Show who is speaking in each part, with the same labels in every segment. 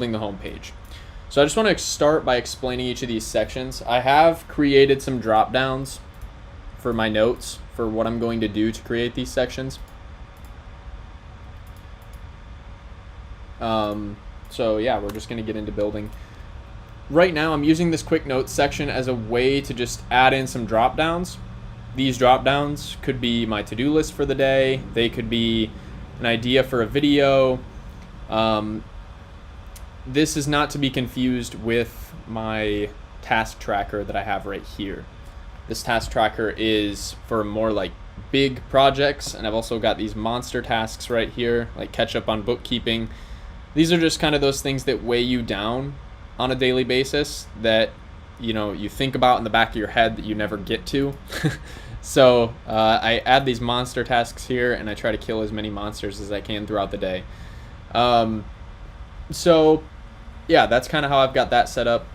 Speaker 1: the home page. So I just want to start by explaining each of these sections. I have created some drop downs for my notes for what I'm going to do to create these sections. So yeah, we're just going to get into building. Right now I'm using this quick notes section as a way to just add in some drop downs. These drop downs could be my to-do list for the day. They could be an idea for a video. This is not to be confused with my task tracker that I have right here. This task tracker is for more like big projects, and I've also got these monster tasks right here, like catch up on bookkeeping. These are just kind of those things that weigh you down on a daily basis that you think about in the back of your head that you never get to. So I add these monster tasks here, and I try to kill as many monsters as I can throughout the day. So yeah, that's kind of how I've got that set up.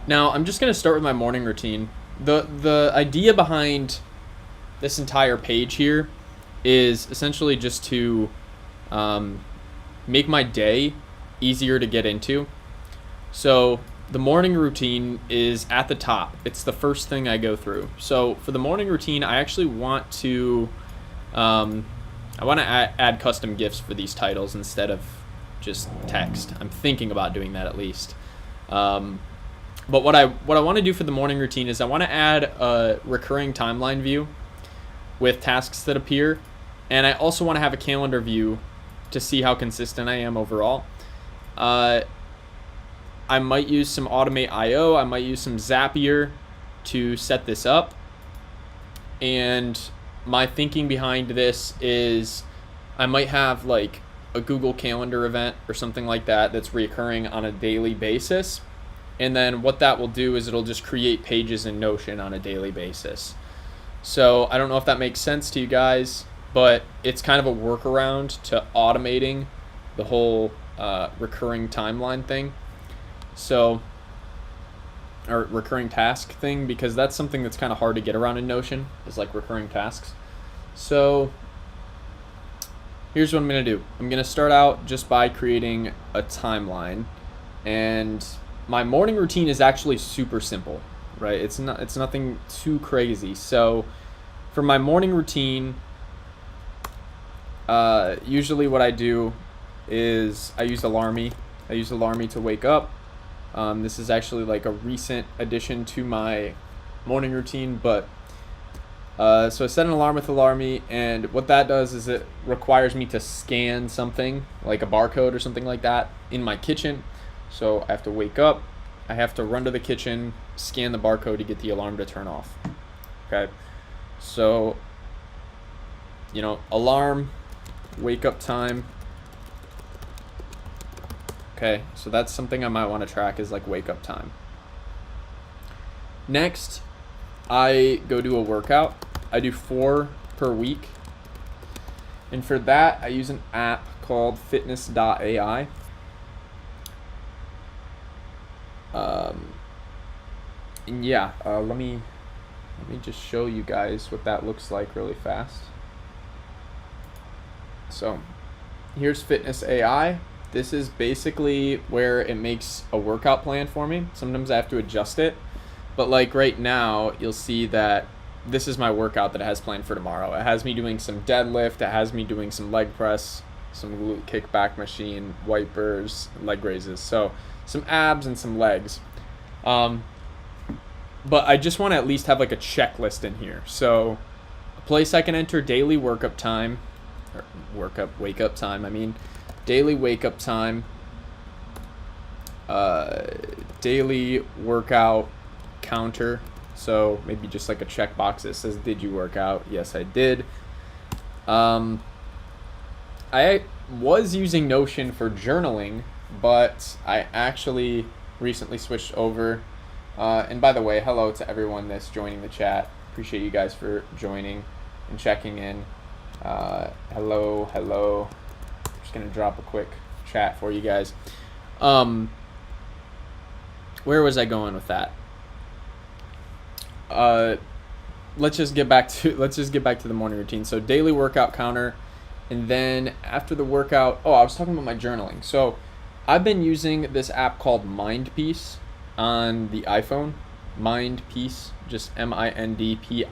Speaker 1: Now I'm just going to start with my morning routine. The idea behind this entire page here is essentially just to make my day easier to get into. So the morning routine is at the top. It's the first thing I go through. So for the morning routine, I actually want to add custom GIFs for these titles instead of just text. I'm thinking about doing that at least. But what I want to do for the morning routine is I want to add a recurring timeline view with tasks that appear, and I also want to have a calendar view to see how consistent I am overall. I might use some Automate IO. I might use some Zapier to set this up. And my thinking behind this is I might have like a Google Calendar event or something like that that's recurring on a daily basis. And then what that will do is it'll just create pages in Notion on a daily basis. So I don't know if that makes sense to you guys, but it's kind of a workaround to automating the whole recurring timeline thing. So, or recurring task thing, because that's something that's kind of hard to get around in Notion, is like recurring tasks. So here's what I'm going to do. I'm going to start out just by creating a timeline, and my morning routine is actually super simple, right? It's nothing too crazy. So for my morning routine, usually what I do is I use Alarmy. I use Alarmy to wake up. This is actually like a recent addition to my morning routine, but so I set an alarm with Alarmy, and what that does is it requires me to scan something like a barcode or something like that in my kitchen. So I have to wake up, I have to run to the kitchen, scan the barcode to get the alarm to turn off. Okay, so alarm, wake up time. Okay, so that's something I might want to track, is like wake up time. Next, I go do a workout. I do 4 per week. And for that, I use an app called fitness.ai. And yeah, let me just show you guys what that looks like really fast. So here's Fitness AI. This is basically where it makes a workout plan for me. Sometimes I have to adjust it, but like right now, you'll see that this is my workout that it has planned for tomorrow. It has me doing some deadlift, it has me doing some leg press, some glute kickback machine, wipers, leg raises. So some abs and some legs. But I just want to at least have like a checklist in here. So a place I can enter daily wake up time, daily wake up time, daily workout counter. So maybe just like a checkbox that says, did you work out? Yes, I did. I was using Notion for journaling, but I actually recently switched over. And by the way, hello to everyone that's joining the chat. Appreciate you guys for joining and checking in. Hello. Just gonna drop a quick chat for you guys. Where was I going with that? Let's just get back to the morning routine. So daily workout counter, and then after the workout, I was talking about my journaling. So I've been using this app called Mindpiece on the iPhone. Mindpiece, just Mindpiece.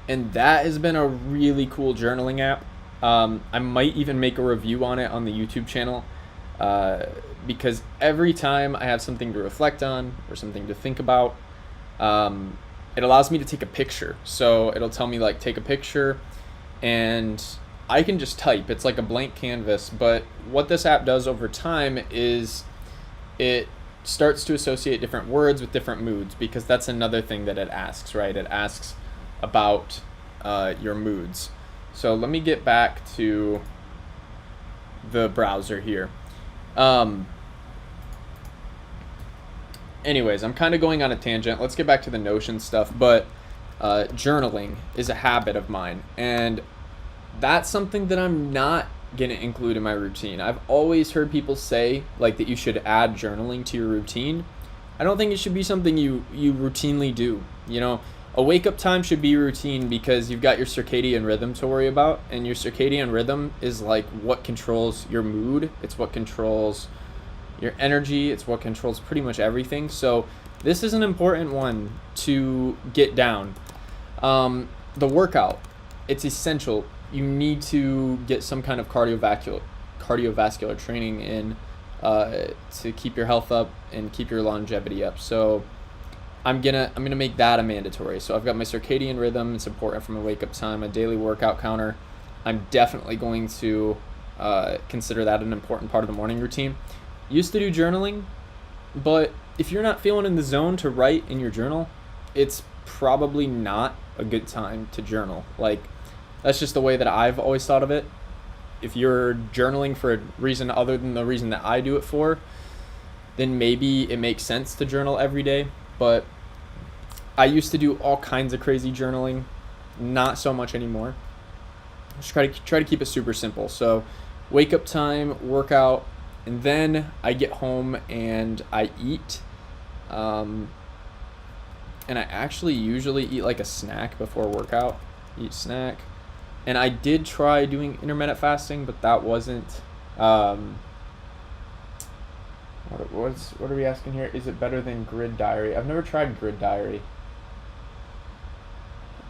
Speaker 1: And that has been a really cool journaling app. I might even make a review on it on the YouTube channel, because every time I have something to reflect on or something to think about, it allows me to take a picture. So it'll tell me like take a picture, and I can just type. It's like a blank canvas. But what this app does over time is it starts to associate different words with different moods, because that's another thing that it asks, right? It asks about your moods. So let me get back to the browser here. Anyways, I'm kind of going on a tangent. Let's get back to the Notion stuff. But journaling is a habit of mine, and that's something that I'm not going to include in my routine. I've always heard people say like that you should add journaling to your routine. I don't think it should be something you routinely do. You know, a wake up time should be routine because you've got your circadian rhythm to worry about, and your circadian rhythm is like what controls your mood. It's what controls your energy. It's what controls pretty much everything. So this is an important one to get down. The workout, it's essential. You need to get some kind of cardiovascular training in to keep your health up and keep your longevity up. So I'm gonna make that a mandatory. So I've got my circadian rhythm. It's important for my wake up time. A daily workout counter. I'm definitely going to consider that an important part of the morning routine. Used to do journaling, but if you're not feeling in the zone to write in your journal, it's probably not a good time to journal. Like, that's just the way that I've always thought of it. If you're journaling for a reason other than the reason that I do it for, then maybe it makes sense to journal every day. But I used to do all kinds of crazy journaling, not so much anymore. Just try to keep it super simple. So wake up time, workout, and then I get home and I eat. And I actually usually eat like a snack before workout. Eat snack. And I did try doing intermittent fasting, but that wasn't. What are we asking here? Is it better than Grid Diary? I've never tried Grid Diary.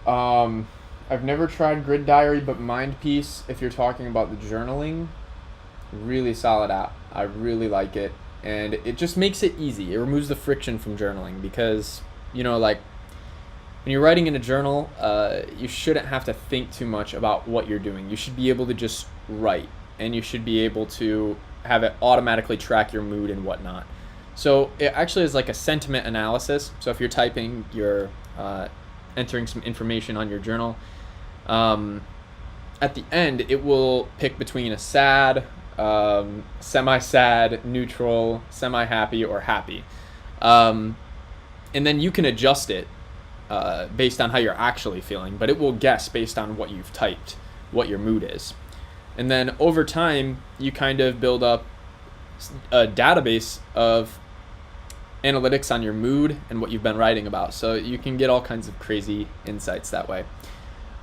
Speaker 1: I've never tried Grid Diary, but Mindpiece, if you're talking about the journaling, really solid app. I really like it, and it just makes it easy. It removes the friction from journaling because, you know, like, when you're writing in a journal, you shouldn't have to think too much about what you're doing. You should be able to just write, and you should be able to have it automatically track your mood and whatnot. So it actually is like a sentiment analysis. So if you're typing, you're entering some information on your journal. At the end, it will pick between a sad, semi-sad, neutral, semi-happy, or happy. And then you can adjust it based on how you're actually feeling, but it will guess based on what you've typed, what your mood is. And then over time, you kind of build up a database of analytics on your mood and what you've been writing about. So you can get all kinds of crazy insights that way.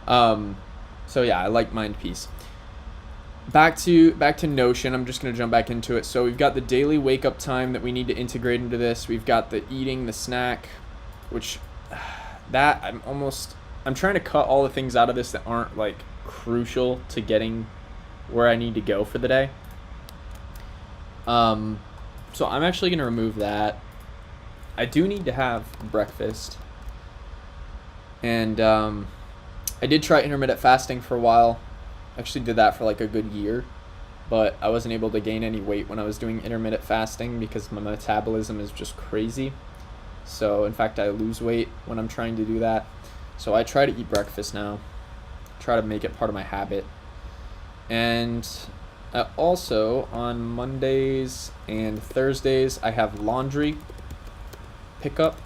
Speaker 1: So yeah, I like Mindpiece. Back to Notion. I'm just going to jump back into it. So we've got the daily wake up time that we need to integrate into this. We've got the eating, the snack, which that I'm trying to cut all the things out of this that aren't like crucial to getting where I need to go for the day. So I'm actually going to remove that. I do need to have breakfast. And I did try intermittent fasting for a while. Actually did that for like a good year, but I wasn't able to gain any weight when I was doing intermittent fasting because my metabolism is just crazy. So in fact, I lose weight when I'm trying to do that. So I try to eat breakfast now, try to make it part of my habit. And also on Mondays and Thursdays, I have laundry pickup.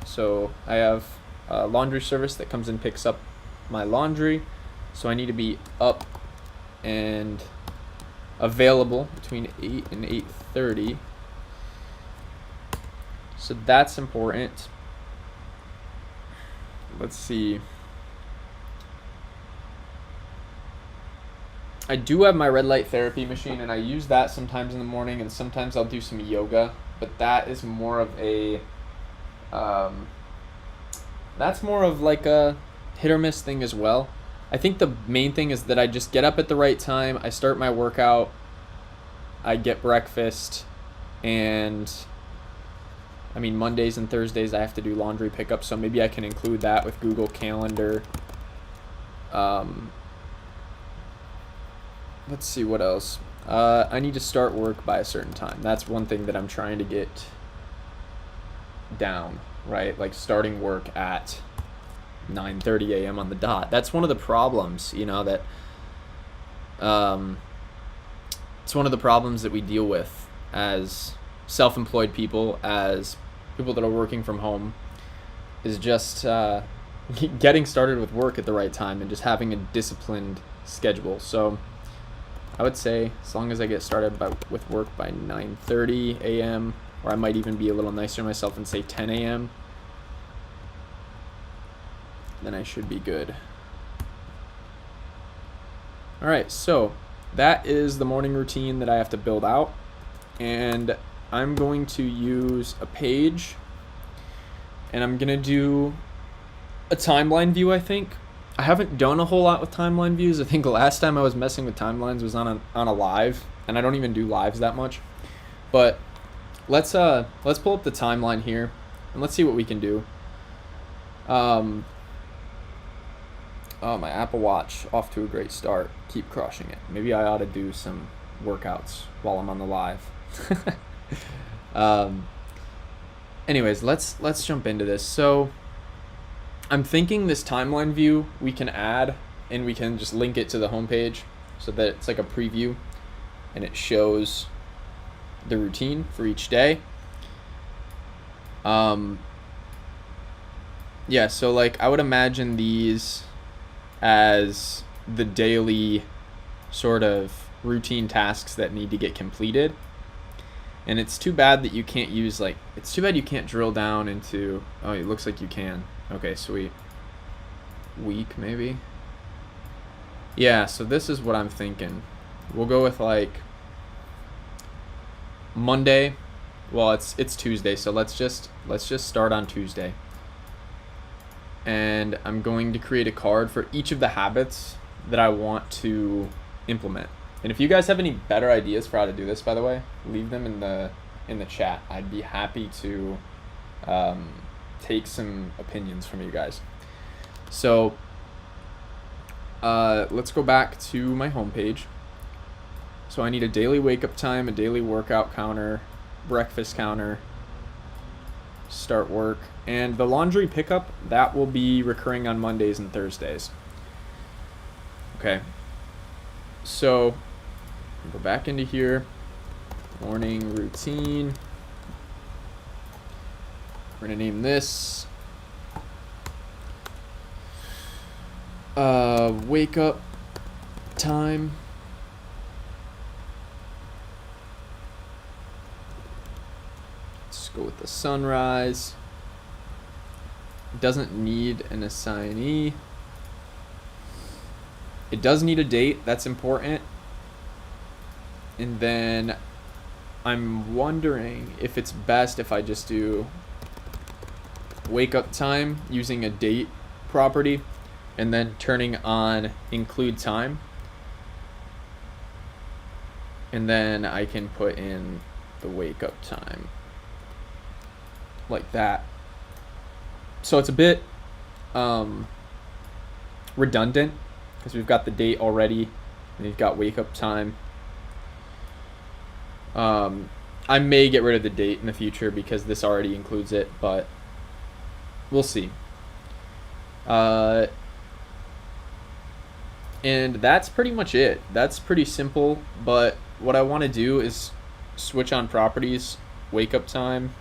Speaker 1: So I have a laundry service that comes and picks up my laundry. So I need to be up and available between 8 and 8:30. So that's important. Let's see. I do have my red light therapy machine, and I use that sometimes in the morning, and sometimes I'll do some yoga, but that is more of a, that's more of like a hit or miss thing as well. I think the main thing is that I just get up at the right time, I start my workout, I get breakfast, and I mean, Mondays and Thursdays I have to do laundry pickup, so maybe I can include that with Google Calendar. Let's see what else. I need to start work by a certain time. That's one thing that I'm trying to get down, right? Like starting work at 9:30 a.m. on the dot. That's one of the problems, you know, that it's one of the problems that we deal with as self-employed people, as people that are working from home, is just getting started with work at the right time and just having a disciplined schedule. So I would say as long as I get started with work by 9:30 a.m., or I might even be a little nicer to myself and say 10 a.m., then I should be good. All right, so that is the morning routine that I have to build out, and I'm going to use a page, and I'm gonna do a timeline view, I think. I haven't done a whole lot with timeline views. I think the last time I was messing with timelines was on a live, and I don't even do lives that much. But let's pull up the timeline here, and let's see what we can do. Oh, my Apple Watch off to a great start. Keep crushing it. Maybe I ought to do some workouts while I'm on the live. Anyways, let's jump into this. So I'm thinking this timeline view we can add, and we can just link it to the homepage so that it's like a preview and it shows the routine for each day. Yeah, so like I would imagine these as the daily sort of routine tasks that need to get completed. And it's too bad that you can't use it's too bad you can't drill down into, oh, it looks like you can. Okay, sweet. Week, maybe? Yeah, so this is what I'm thinking. We'll go with like Monday. Well, it's Tuesday, so let's just start on Tuesday. And I'm going to create a card for each of the habits that I want to implement. And if you guys have any better ideas for how to do this, by the way, leave them in the chat. I'd be happy to take some opinions from you guys. So let's go back to my homepage. So I need a daily wake up time, a daily workout counter, breakfast counter, start work, and the laundry pickup, that will be recurring on Mondays and Thursdays. Okay, so go back into here, morning routine. We're gonna name this wake up time. Let's go with the sunrise. Doesn't need an assignee. It does need a date, that's important. And then I'm wondering if it's best if I just do wake up time using a date property and then turning on include time. And then I can put in the wake up time like that. So it's a bit redundant because we've got the date already and we've got wake up time. I may get rid of the date in the future because this already includes it, but we'll see. And that's pretty much it. That's pretty simple, but what I want to do is switch on properties, wake up time,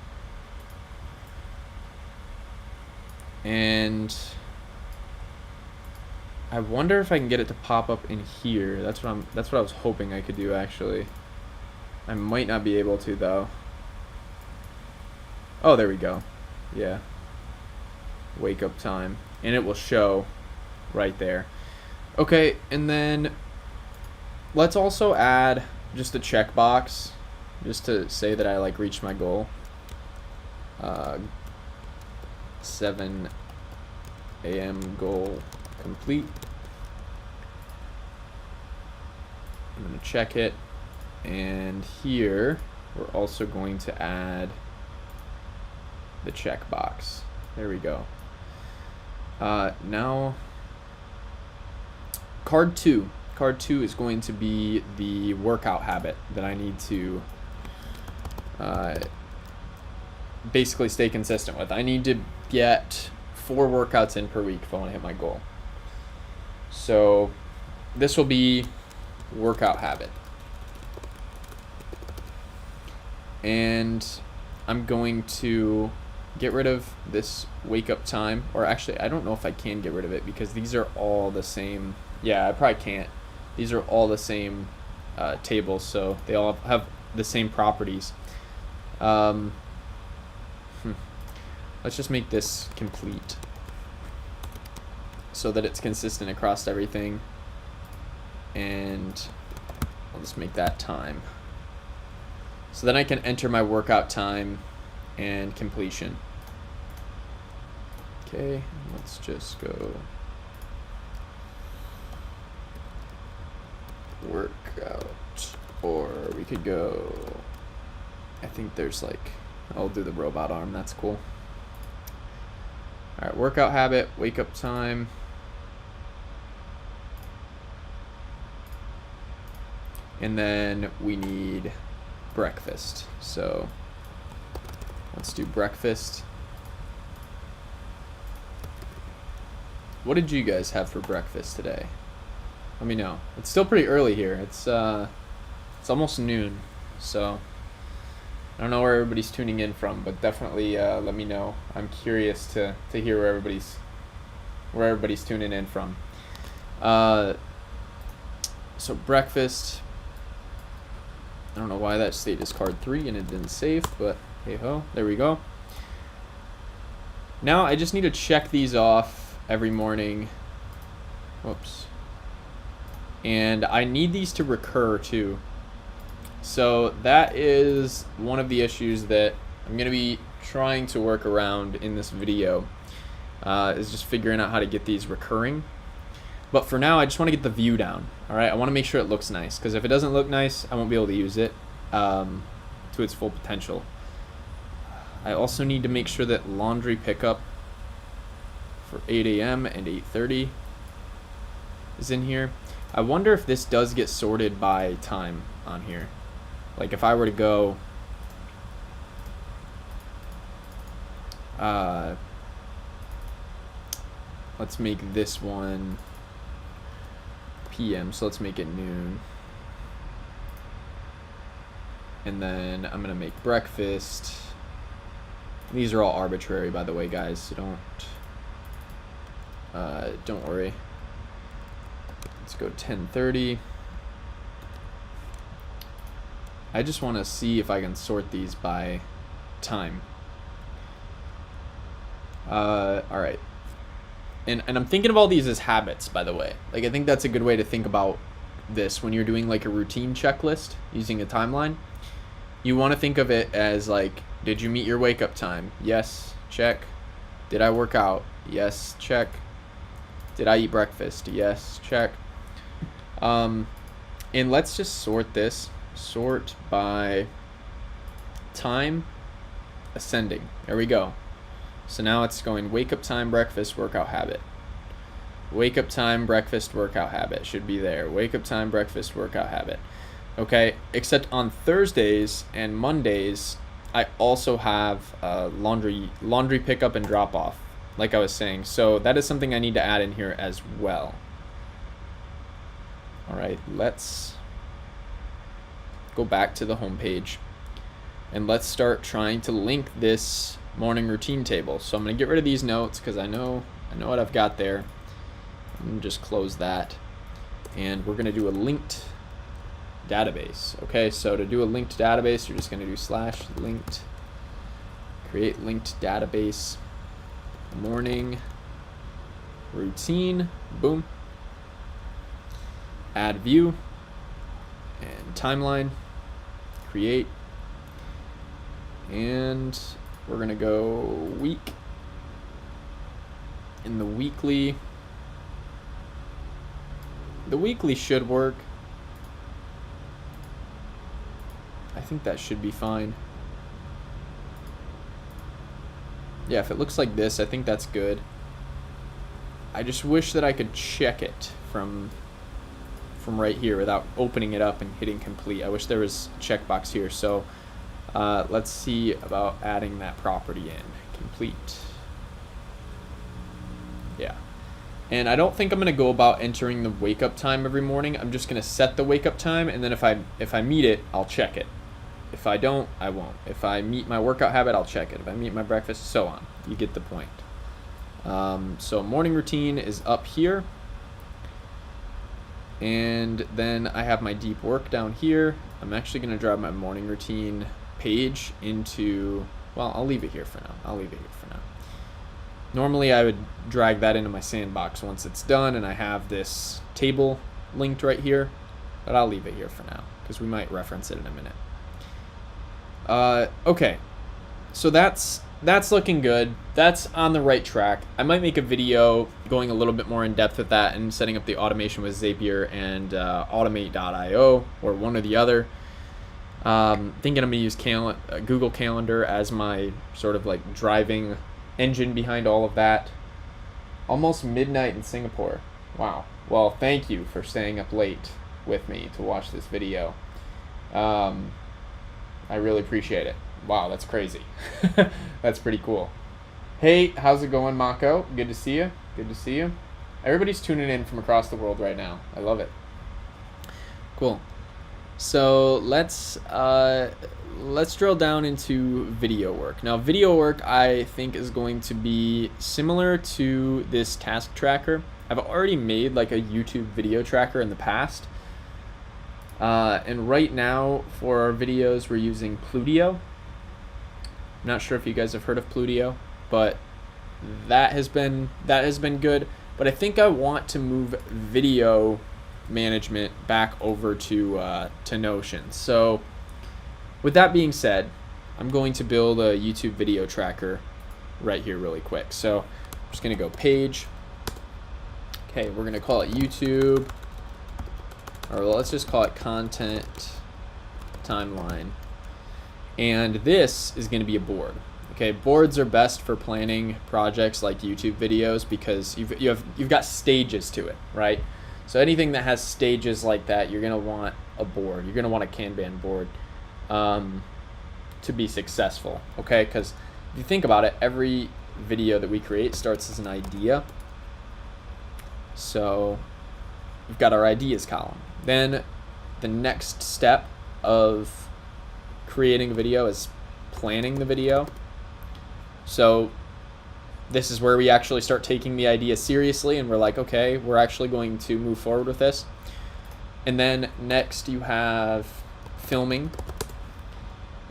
Speaker 1: and I wonder if I can get it to pop up in here. That's what I was hoping I could do, actually. I might not be able to, though. Oh, there we go. Yeah. Wake up time. And it will show right there. Okay, and then let's also add just a checkbox just to say that I like reached my goal. 7 a.m. goal complete. I'm going to check it, and here we're also going to add the checkbox. There we go. Now card 2 is going to be the workout habit that I need to basically stay consistent with. I need to get 4 workouts in per week if I want to hit my goal. So this will be workout habit. And I'm going to get rid of this wake up time, or actually I don't know if I can get rid of it because these are all the same. Yeah, I probably can't. These are all the same tables, so they all have the same properties. Let's just make this complete so that it's consistent across everything, and I'll just make that time. So then I can enter my workout time and completion. Okay, let's just go workout, or we could go, I think there's like, I'll do the robot arm, that's cool. All right, workout habit, wake up time. And then we need breakfast. So let's do breakfast. What did you guys have for breakfast today? Let me know. It's still pretty early here. It's almost noon, so I don't know where everybody's tuning in from, but definitely let me know. I'm curious to hear where everybody's tuning in from. So breakfast. I don't know why that stayed as card 3 and it didn't save, but hey ho, there we go. Now I just need to check these off every morning. Whoops. And I need these to recur too. So that is one of the issues that I'm going to be trying to work around in this video, is just figuring out how to get these recurring. But for now, I just want to get the view down. All right, I want to make sure it looks nice, because if it doesn't look nice, I won't be able to use it to its full potential. I also need to make sure that laundry pickup for 8 a.m. and 8:30 is in here. I wonder if this does get sorted by time on here. Like if I were to go let's make this one PM, so let's make it noon. And then I'm gonna make breakfast. These are all arbitrary, by the way, guys, so don't worry. Let's go 10:30. I just want to see if I can sort these by time. All right. And I'm thinking of all these as habits, by the way. Like, I think that's a good way to think about this when you're doing like a routine checklist using a timeline. You want to think of it as like, did you meet your wake up time? Yes, check. Did I work out? Yes, check. Did I eat breakfast? Yes, check. And let's just sort this. Sort by time ascending. There we go. So now it's going wake up time, breakfast, workout habit. Wake up time, breakfast, workout habit should be there. Wake up time, breakfast, workout habit. Okay, except on Thursdays and Mondays, I also have laundry pickup and drop off, like I was saying. So that is something I need to add in here as well. All right, let's go back to the home page and let's start trying to link this morning routine table. So I'm going to get rid of these notes because I know what I've got there. I'm going to just close that, and we're going to do a linked database. Okay, so to do a linked database, you're just going to do /linked, create linked database, morning routine, boom, add view. and timeline, create, and we're gonna go week. In the weekly should work. I think that should be fine. Yeah, if it looks like this, I think that's good. I just wish that I could check it from right here without opening it up and hitting complete. I wish there was a checkbox here. So let's see about adding that property in. Complete. Yeah. And I don't think I'm gonna go about entering the wake up time every morning. I'm just gonna set the wake up time, and then if I meet it, I'll check it. If I don't, I won't. If I meet my workout habit, I'll check it. If I meet my breakfast, so on. You get the point. So morning routine is up here. And then I have my deep work down here. I'm actually going to drive my morning routine page into, well, I'll leave it here for now. Normally I would drag that into my sandbox once it's done and I have this table linked right here, but I'll leave it here for now because we might reference it in a minute. Okay, so that's looking good. That's on the right track. I might make a video going a little bit more in depth with that and setting up the automation with Zapier and automate.io or one or the other. Thinking I'm gonna use Google Calendar as my sort of like driving engine behind all of that. Almost midnight in Singapore. Wow. Well, thank you for staying up late with me to watch this video. I really appreciate it. Wow, that's crazy. That's pretty cool. Hey, how's it going, Mako? Good to see you. Good to see you. Everybody's tuning in from across the world right now. I love it. Cool. So let's drill down into video work. Now, video work I think is going to be similar to this task tracker. I've already made like a YouTube video tracker in the past. And right now for our videos, we're using Plutio. I'm not sure if you guys have heard of Plutio, but that has been good. But I think I want to move video management back over to Notion. So with that being said, I'm going to build a YouTube video tracker right here really quick. So I'm just gonna go page. Okay, we're gonna call it YouTube, or let's just call it content timeline. And this is gonna be a board. Okay, boards are best for planning projects like YouTube videos because you've got stages to it, right? So anything that has stages like that, you're gonna want a board. You're gonna want a Kanban board to be successful, okay? Because if you think about it, every video that we create starts as an idea. So we've got our ideas column. Then the next step of creating a video is planning the video. So this is where we actually start taking the idea seriously and we're like, okay, we're actually going to move forward with this. And then next you have filming.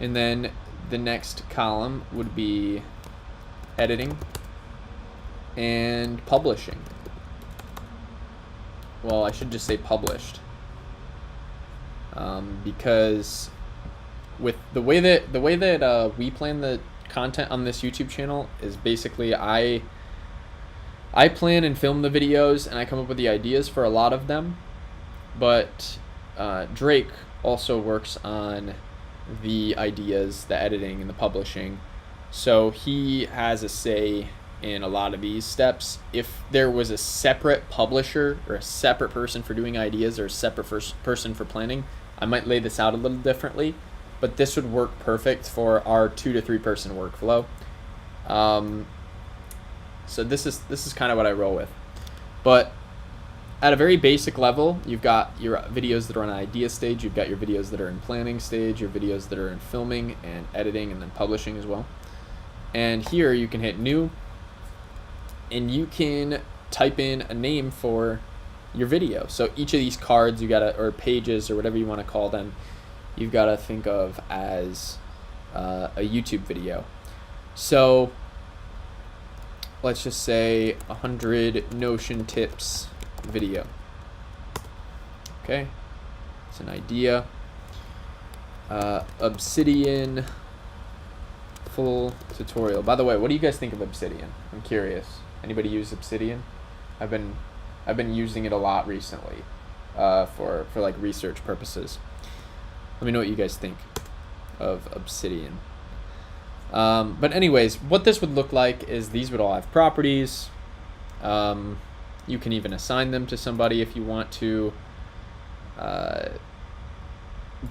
Speaker 1: And then the next column would be editing and publishing. Well, I should just say published. Because with the way that we plan the content on this YouTube channel is basically I plan and film the videos and I come up with the ideas for a lot of them, but Drake also works on the ideas, the editing, and the publishing, so he has a say in a lot of these steps. If there was a separate publisher or a separate person for doing ideas or a separate person for planning, I might lay this out a little differently, but this would work perfect for our 2 to 3 person workflow. So this is kind of what I roll with. But at a very basic level, you've got your videos that are on idea stage, you've got your videos that are in planning stage, your videos that are in filming and editing and then publishing as well. And here you can hit new and you can type in a name for your video. So each of these cards or pages or whatever you want to call them, you've got to think of as a YouTube video. So let's just say 100 Notion tips video. Okay, It's an idea. Obsidian full tutorial. By the way, what do you guys think of Obsidian? I'm curious. Anybody use Obsidian? I've been using it a lot recently, for like research purposes. Let me know what you guys think of Obsidian. But anyways, what this would look like is these would all have properties. You can even assign them to somebody if you want to.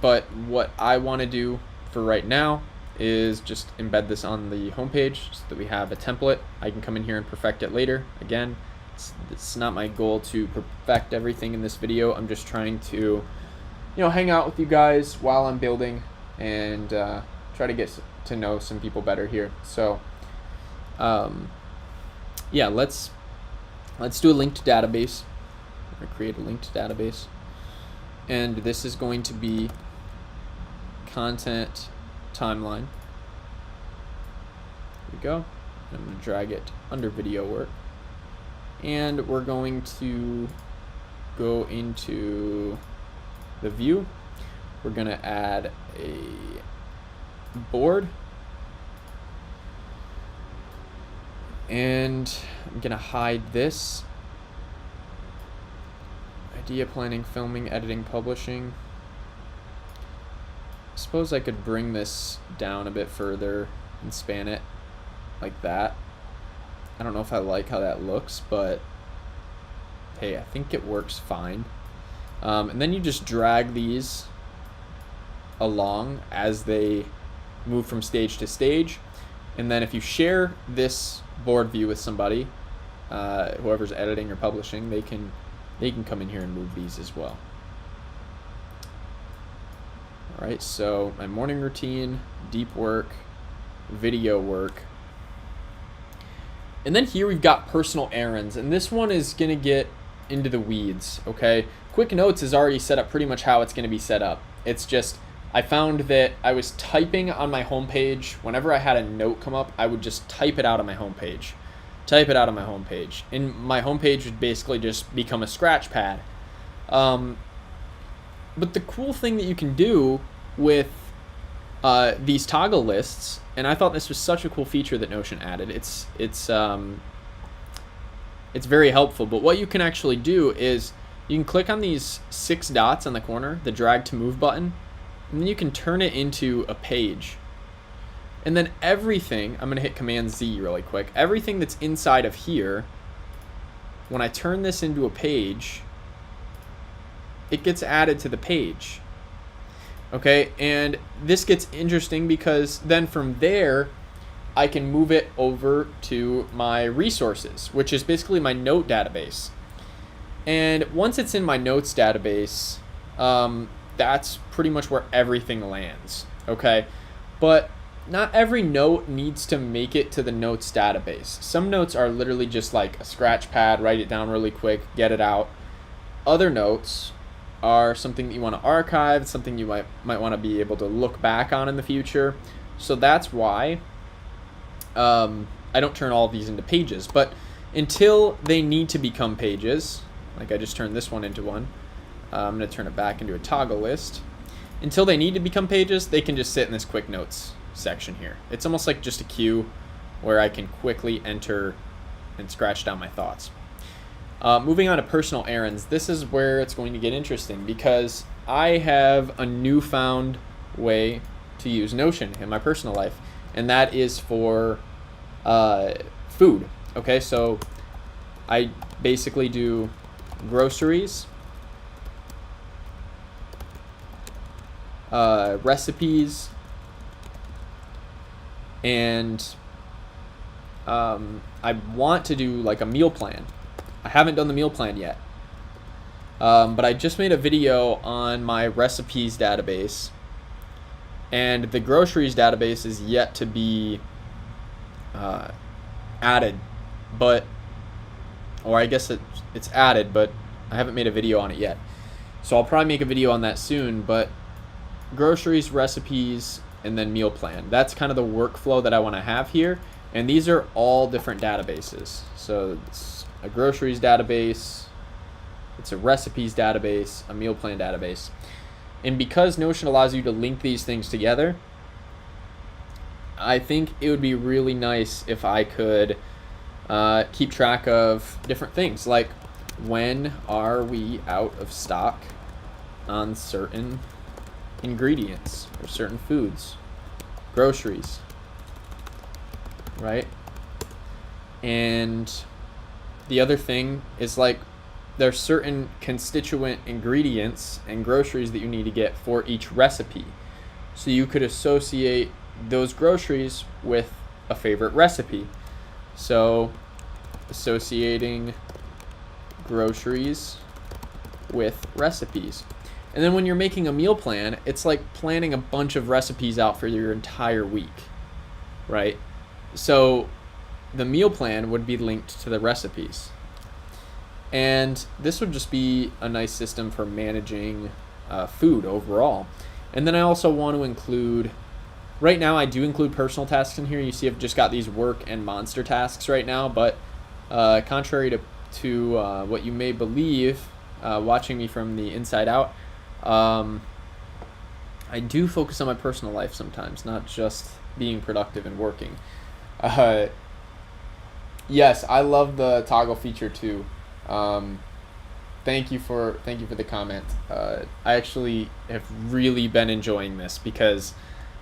Speaker 1: But what I want to do for right now is just embed this on the homepage so that we have a template. I can come in here and perfect it later. Again, it's not my goal to perfect everything in this video. I'm just trying to, hang out with you guys while I'm building and try to get to know some people better here. So, yeah, let's do a linked database. I'm gonna create a linked database, and this is going to be content timeline. There we go. I'm going to drag it under video work, and we're going to go into the view. We're going to add a board, and I'm going to hide this. Idea planning, filming, editing, publishing. I suppose I could bring this down a bit further and span it like that. I don't know if I like how that looks, but hey, I think it works fine. And then you just drag these along as they move from stage to stage. And then if you share this board view with somebody, whoever's editing or publishing, they can come in here and move these as well. All right, so my morning routine, deep work, video work. And then here we've got personal errands, and this one is gonna get into the weeds, okay? Quick Notes is already set up pretty much how it's gonna be set up. It's just, I found that I was typing on my homepage. Whenever I had a note come up, I would just type it out on my homepage. And my homepage would basically just become a scratch pad. But the cool thing that you can do with these toggle lists, and I thought this was such a cool feature that Notion added. It's very helpful. But what you can actually do is you can click on these 6 dots on the corner, the drag to move button, and then you can turn it into a page. And then everything, I'm going to hit Command Z really quick, everything that's inside of here, when I turn this into a page, it gets added to the page. Okay, and this gets interesting because then from there, I can move it over to my resources, which is basically my note database. And once it's in my notes database, that's pretty much where everything lands. Okay, but not every note needs to make it to the notes database. Some notes are literally just like a scratch pad, write it down really quick, get it out. Other notes are something that you want to archive, something you might want to be able to look back on in the future. So that's why I don't turn all of these into pages. But until they need to become pages, like I just turned this one into one, I'm going to turn it back into a toggle list. Until they need to become pages, they can just sit in this quick notes section here. It's almost like just a queue where I can quickly enter and scratch down my thoughts. Moving on to personal errands, this is where it's going to get interesting because I have a newfound way to use Notion in my personal life, and that is for food. Okay, so I basically do groceries, recipes, and I want to do like a meal plan. I haven't done the meal plan yet, but I just made a video on my recipes database, and the groceries database is yet to be added, or I guess it's added, but I haven't made a video on it yet. So I'll probably make a video on that soon, but groceries, recipes, and then meal plan. That's kind of the workflow that I want to have here. And these are all different databases. So it's a groceries database, it's a recipes database, a meal plan database. And because Notion allows you to link these things together, I think it would be really nice if I could keep track of different things, like when are we out of stock on certain ingredients or certain foods, groceries, right? And the other thing is, like, there's certain constituent ingredients and groceries that you need to get for each recipe. So you could associate those groceries with a favorite recipe. So associating groceries with recipes. And then when you're making a meal plan, it's like planning a bunch of recipes out for your entire week, right? So the meal plan would be linked to the recipes. And this would just be a nice system for managing food overall. And then I also want to include, right now I do include personal tasks in here. You see I've just got these work and monster tasks right now, but contrary to what you may believe watching me from the inside out, I do focus on my personal life sometimes, not just being productive and working. Yes, I love the toggle feature too. Thank you for the comment. I actually have really been enjoying this because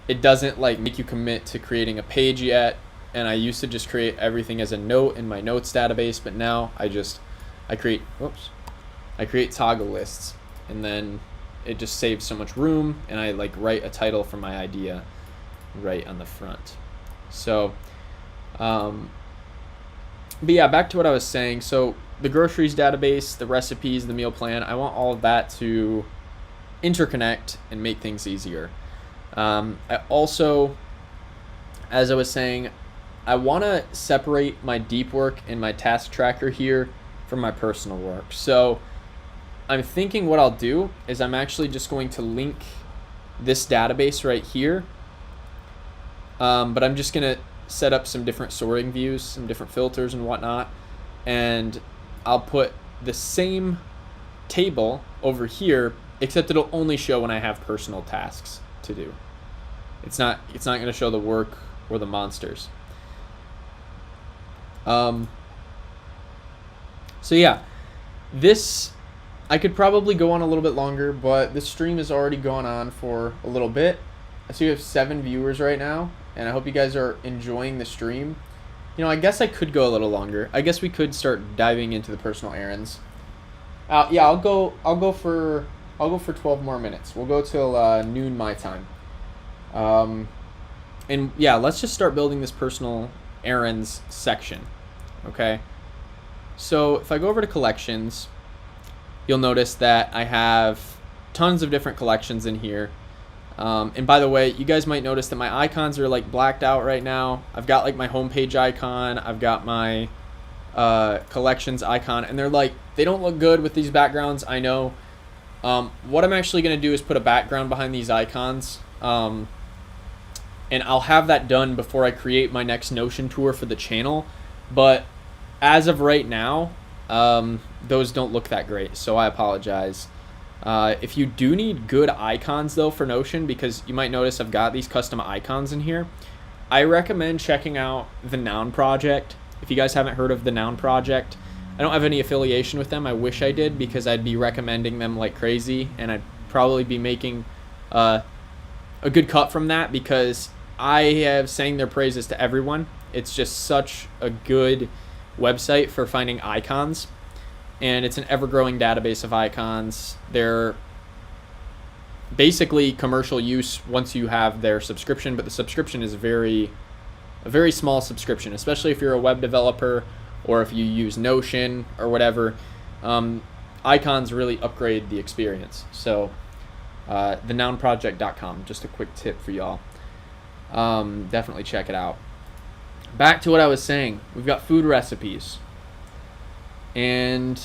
Speaker 1: it doesn't like make you commit to creating a page yet. And I used to just create everything as a note in my notes database, but now I create toggle lists, and then it just saves so much room, and I like write a title for my idea right on the front. So, but yeah, back to what I was saying. So the groceries database, the recipes, the meal plan, I want all of that to interconnect and make things easier. I also, as I was saying, I want to separate my deep work and my task tracker here from my personal work. So I'm thinking what I'll do is I'm actually just going to link this database right here. But I'm just going to set up some different sorting views, some different filters and whatnot. And I'll put the same table over here, except it'll only show when I have personal tasks to do. It's not going to show the work or the monsters. So yeah, this, I could probably go on a little bit longer, but this stream has already gone on for a little bit. I see we have 7 viewers right now, and I hope you guys are enjoying the stream. You know, I guess I could go a little longer. I guess we could start diving into the personal errands. Yeah, I'll go for 12 more minutes. We'll go till noon my time. And yeah, let's just start building this personal errands section. Okay. So if I go over to collections, you'll notice that I have tons of different collections in here. And by the way, you guys might notice that my icons are like blacked out right now. I've got like my homepage icon, I've got my collections icon, and they don't look good with these backgrounds, I know. What I'm actually going to do is put a background behind these icons, and I'll have that done before I create my next Notion tour for the channel. But as of right now, those don't look that great, so I apologize. If you do need good icons though for Notion, because you might notice I've got these custom icons in here, I recommend checking out the Noun Project. If you guys haven't heard of the Noun Project, I don't have any affiliation with them. I wish I did, because I'd be recommending them like crazy, and I'd probably be making a good cut from that, because I have sang their praises to everyone. It's just such a good website for finding icons, and it's an ever-growing database of icons. They're basically commercial use once you have their subscription, but the subscription is a very small subscription, especially if you're a web developer or if you use Notion or whatever. Icons really upgrade the experience. So thenounproject.com, just a quick tip for y'all. Definitely check it out. Back to what I was saying, we've got food recipes, and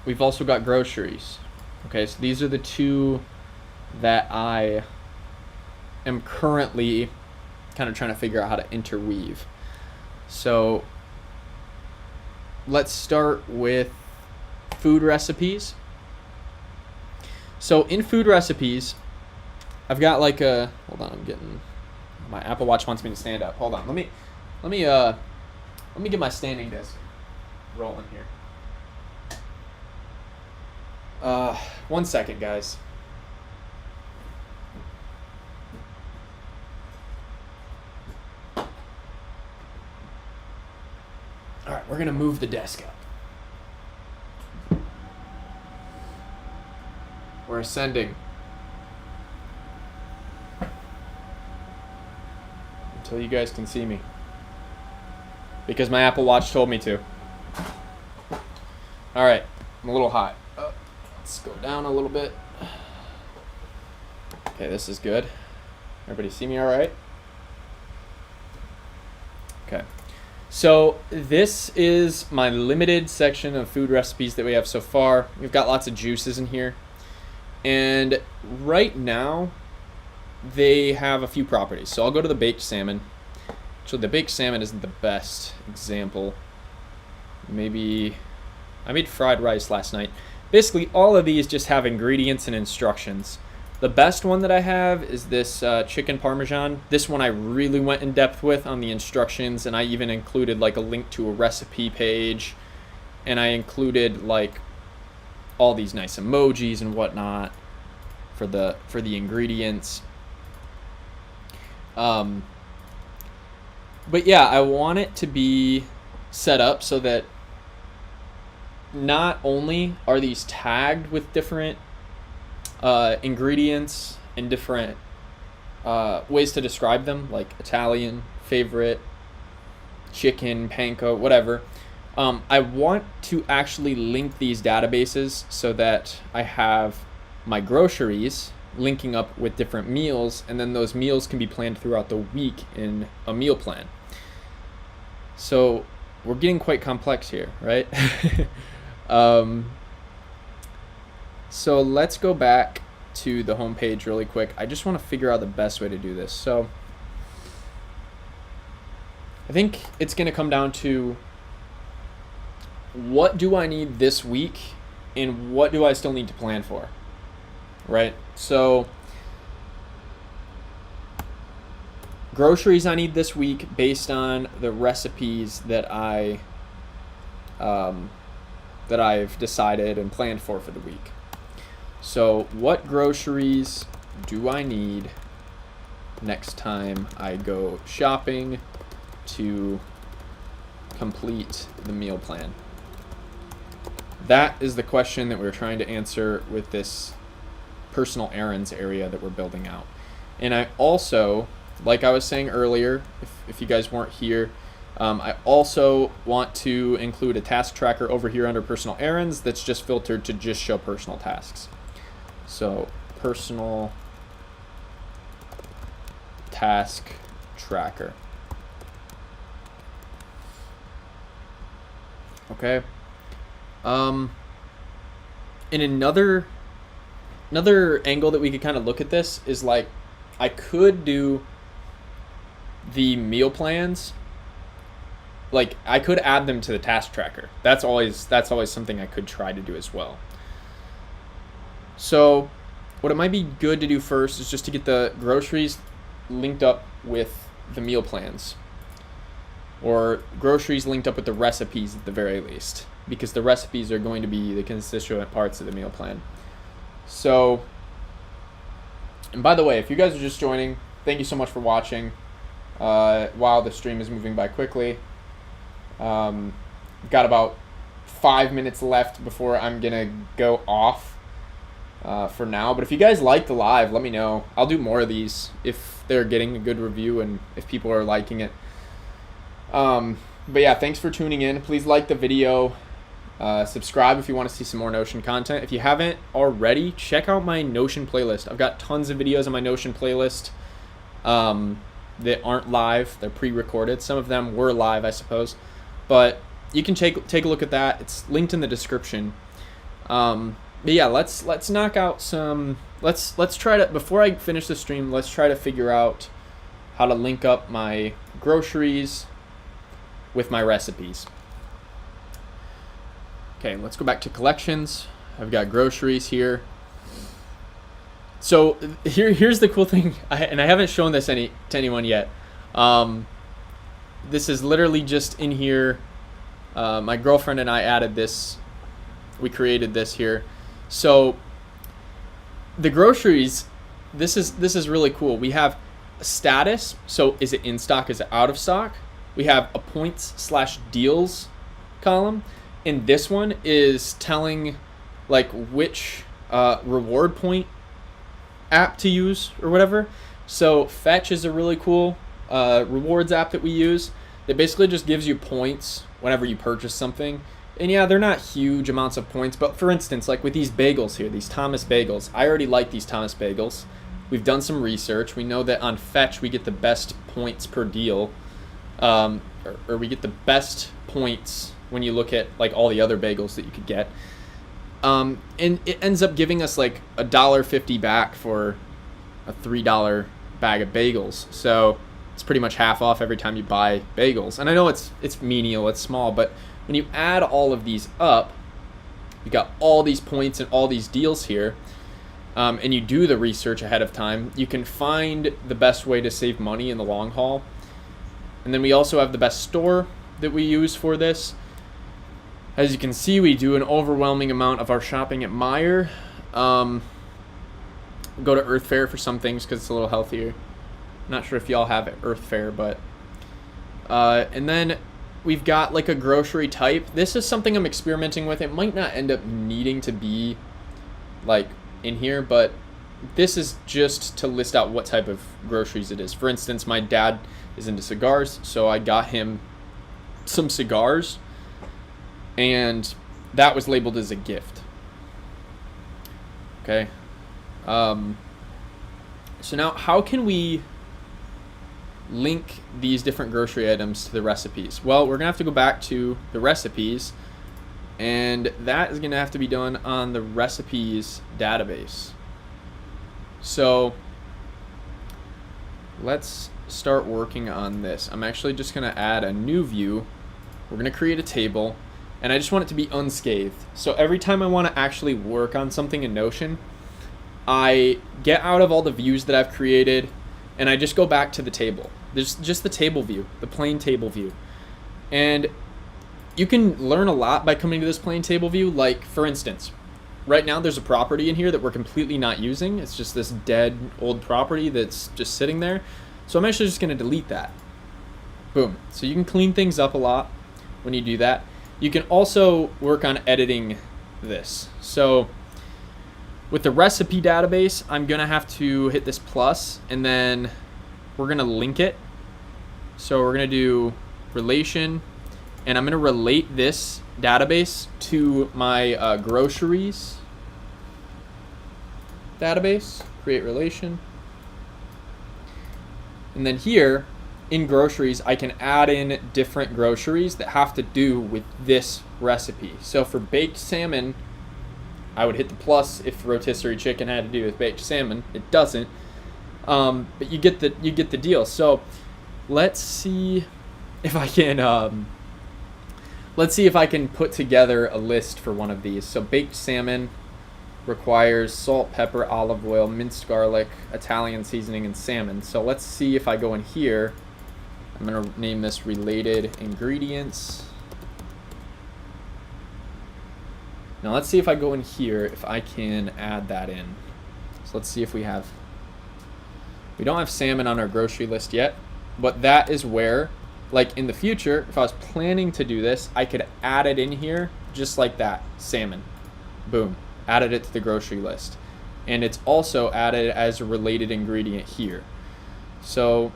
Speaker 1: we've also got groceries. Okay, so these are the two that I am currently kind of trying to figure out how to interweave. So let's start with food recipes. So in food recipes, I've got like a, hold on, I'm getting, my Apple Watch wants me to stand up. Hold on, let me get my standing desk rolling here. 1 second, guys. All right, we're gonna move the desk up. We're ascending until you guys can see me, because my Apple Watch told me to. All right, I'm a little hot. Let's go down a little bit. Okay, this is good. Everybody see me all right? Okay. So this is my limited section of food recipes that we have so far. We've got lots of juices in here. And right now, they have a few properties. So I'll go to the baked salmon. Actually, the baked salmon isn't the best example. Maybe I made fried rice last night. Basically, all of these just have ingredients and instructions. The best one that I have is this chicken parmesan. This one I really went in depth with on the instructions, and I even included like a link to a recipe page, and I included like all these nice emojis and whatnot for the ingredients. But yeah, I want it to be set up so that not only are these tagged with different ingredients and different ways to describe them, like Italian, favorite, chicken, panko, whatever. I want to actually link these databases so that I have my groceries linking up with different meals, and then those meals can be planned throughout the week in a meal plan. So we're getting quite complex here, right? So let's go back to the home page really quick. I just want to figure out the best way to do this. So I think it's going to come down to, what do I need this week and what do I still need to plan for, right? So groceries I need this week based on the recipes that I've decided and planned for the week. So what groceries do I need next time I go shopping to complete the meal plan? That is the question that we're trying to answer with this personal errands area that we're building out. And I also, like I was saying earlier, if you guys weren't here, I also want to include a task tracker over here under personal errands that's just filtered to just show personal tasks. So personal task tracker. Okay. And another angle that we could kind of look at this is, like, I could do the meal plans. Like, I could add them to the task tracker. That's always something I could try to do as well. So what it might be good to do first is just to get the groceries linked up with the meal plans, or groceries linked up with the recipes at the very least, because the recipes are going to be the constituent parts of the meal plan. So, and by the way, if you guys are just joining, thank you so much for watching. While the stream is moving by quickly, got about 5 minutes left before I'm gonna go off for now. But if you guys like the live, let me know. I'll do more of these if they're getting a good review and if people are liking it. But yeah, thanks for tuning in. Please like the video. Subscribe if you want to see some more Notion content. If you haven't already, check out my Notion playlist. I've got tons of videos on my Notion playlist that aren't live. They're pre-recorded. Some of them were live, I suppose. But you can take a look at that. It's linked in the description. But yeah, let's knock out some. Let's try to, before I finish the stream, let's try to figure out how to link up my groceries with my recipes. Okay, let's go back to collections. I've got groceries here. So here's the cool thing, and I haven't shown this to anyone yet. This is literally just in here. My girlfriend and I added this. We created this here. So the groceries, this is really cool. We have status. So is it in stock? Is it out of stock? We have a points/deals column, and this one is telling like which reward point app to use or whatever. So Fetch is a really cool rewards app that we use that basically just gives you points whenever you purchase something. And yeah, they're not huge amounts of points, but for instance, like with these bagels here, these Thomas bagels, I already like these Thomas bagels. We've done some research. We know that on Fetch we get the best points per deal, or we get the best points when you look at like all the other bagels that you could get. And it ends up giving us like $1.50 back for a $3 bag of bagels. So it's pretty much half off every time you buy bagels. And I know it's menial, it's small, but when you add all of these up, you got all these points and all these deals here, and you do the research ahead of time, you can find the best way to save money in the long haul. And then we also have the best store that we use for this. As you can see, we do an overwhelming amount of our shopping at Meijer. Go to Earth Fare for some things because it's a little healthier. Not sure if y'all have Earth Fare, but and then we've got like a grocery type. This is something I'm experimenting with. It might not end up needing to be like in here, but this is just to list out what type of groceries it is. For instance, my dad is into cigars, so I got him some cigars, and that was labeled as a gift. Okay. So now how can we link these different grocery items to the recipes? Well, we're gonna have to go back to the recipes, and that is gonna have to be done on the recipes database. So let's start working on this. I'm actually just gonna add a new view. We're gonna create a table, and I just want it to be unscathed. So every time I want to actually work on something in Notion, I get out of all the views that I've created, and I just go back to the table. There's just the table view, the plain table view. And you can learn a lot by coming to this plain table view. Like, for instance, right now there's a property in here that we're completely not using. It's just this dead old property that's just sitting there. So I'm actually just going to delete that. Boom. So you can clean things up a lot when you do that. You can also work on editing this. So with the recipe database, I'm going to have to hit this plus, and then we're going to link it. So we're going to do relation, and I'm going to relate this database to my groceries database, create relation. And then here in groceries, I can add in different groceries that have to do with this recipe. So for baked salmon, I would hit the plus if rotisserie chicken had to do with baked salmon. It doesn't, but you get the deal. So let's see if I can put together a list for one of these. So baked salmon requires salt, pepper, olive oil, minced garlic, Italian seasoning, and salmon. So let's see if I go in here. I'm going to name this related ingredients. Now let's see if I go in here, if I can add that in. So let's see if we don't have salmon on our grocery list yet, but that is where, like in the future, if I was planning to do this, I could add it in here just like that, salmon. Boom, added it to the grocery list. And it's also added as a related ingredient here. So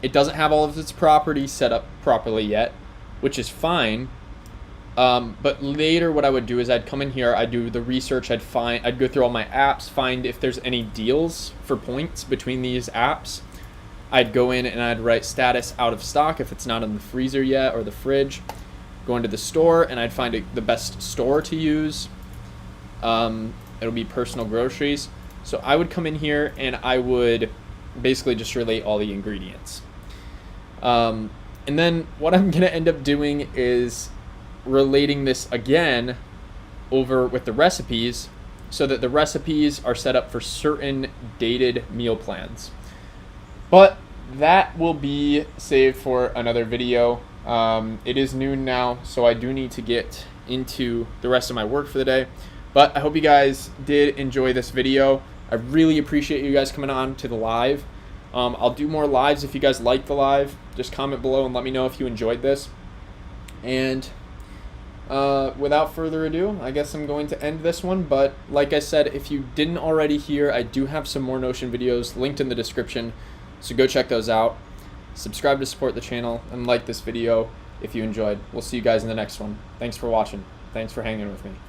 Speaker 1: it doesn't have all of its properties set up properly yet, which is fine. But later what I would do is I'd come in here, I'd do the research, I'd go through all my apps, find if there's any deals for points between these apps. I'd go in and I'd write status out of stock if it's not in the freezer yet or the fridge. Go into the store and I'd find the best store to use. It'll be personal groceries. So I would come in here and I would basically just relate all the ingredients. And then what I'm going to end up doing is relating this again over with the recipes so that the recipes are set up for certain dated meal plans. But that will be saved for another video. It is noon now, so I do need to get into the rest of my work for the day. But I hope you guys did enjoy this video. I really appreciate you guys coming on to the live. I'll do more lives if you guys like the live. Just comment below and let me know if you enjoyed this. And without further ado, I guess I'm going to end this one. But like I said, if you didn't already hear, I do have some more Notion videos linked in the description. So go check those out. Subscribe to support the channel and like this video if you enjoyed. We'll see you guys in the next one. Thanks for watching. Thanks for hanging with me.